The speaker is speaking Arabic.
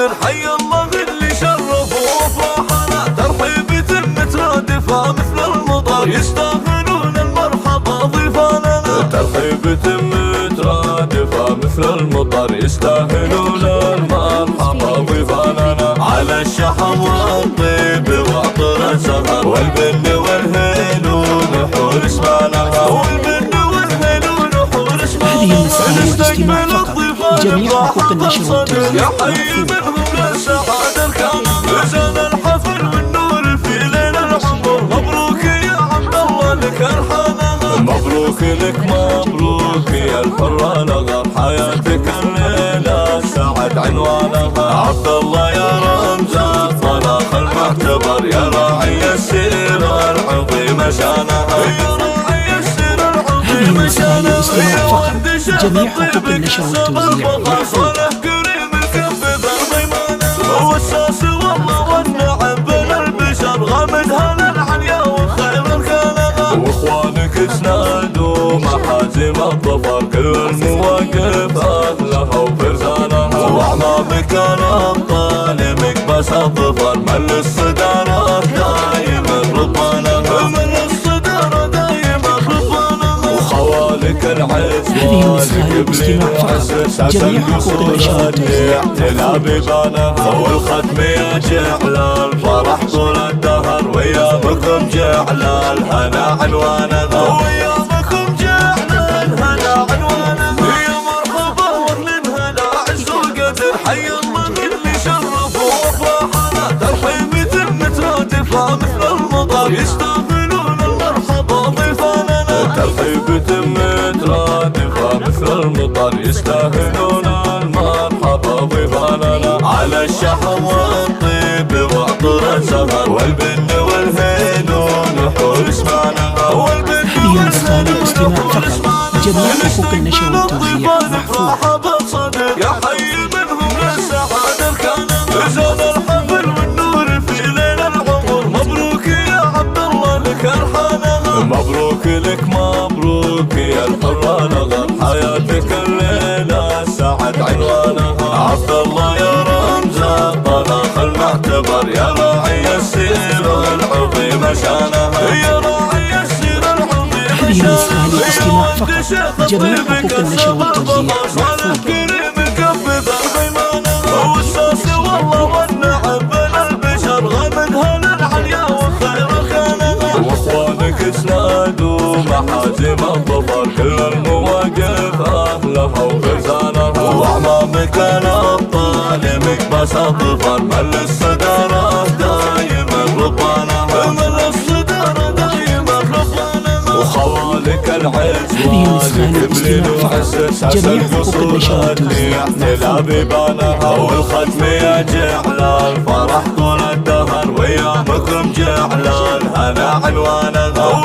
قدر حي الله اللي شرف وافراحنا، ترحيبة مترادفة مثل المطر يستاهلون المرحبا ضيفاننا، ترحيبة مترادفة مثل المطر يستاهلون المرحبا ضيفاننا، على الشحم والطيب وعطر سهر والبن والهيل ونحور اسمانها، والبن والهيل ونحور اسمانها. هذه المسألة الاستماع فقط، جميع حقوق النشر والتوزيع يا حي منهم للسعادة الكاملة، لسان الحفل والنور في ليل العمر، مبروك يا عبد الله لك الحنان، مبروك لك مبروك يا الحرة نغم، حياتك الليلة سعد عنوانها، عبد الله يا رمز الطلاق المعتبر، يا راعي السيرة العظيمة شانها، يا راعي السيرة العظيمة شانها، الاستماع فقط، جميع حقوق النشر والتوزيع صالح كريم الكف بالضيمانة، والساس والله والنعم بين البشر، غامد هلا العنيا وخير الكلام، واخوانك اسنادوا محازم الظفر، كل المواقف اهلها وفرسانها، واعمامك الابطال مكبس الظفر، من الصدارة دايما رضوانها، من الصدارة دايما رضوانها، وخوالك العز والك بلي جميع حقوق النشر والتوزيع تلا ببانها، والختم يا جعل الفرح طول الدهر، ويامكم جعل الهنا عنوانها، ويامكم جعل الهنا عنوانها، يا مرحبا واهل هلا عز وقدر حي الله اللي شرف وافراحنا، ترحيبة مترادفة مثل المطر يستاهلون المرحبا ضيفاننا، ترحيبة مترادفة مثل المطر يستاهلون المرحبا ضيفاننا، على الشحم والطيب وعطر سهر والبن والهيل ونحور اسمانها، والبن والهيل الاستماع فقط، جميع حقوق النشر والتوزيع محفوظ. يا حي منهم للسعادة الكاملة، لسان الحفل والنور في ليل العمر، مبروك يا عبد الله لك الحنان، مبروك لك مبروك يا الحرة نغم، حياتك الليلة سعد عنوانها، عبد الله يا رمز الطلاق المعتبر، يا راعي السيرة العظيمة شانها، يا راعي السيرة العظيمة شانها. الاستماع فقط، جميع حقوق النشر والتوزيع صالح كريم الكف بالضيمانة، والساس والله والنعم بين البشر، غامد هلا العليا وخير الكلام، واخوانك اسنادوا محازم الظفر، كل المواقف اهلها وفرسانها، واعمامك الابطال مكبس الظفر، من الصدارة دايما رضوانها، من الصدارة دايما رضوانها، وخوالك العز والك بلي وحسس حسن قصورها تلا ببانها، والختم يا جعل الفرح طول الدهر، ويامكم جعل الهنا عنوانها.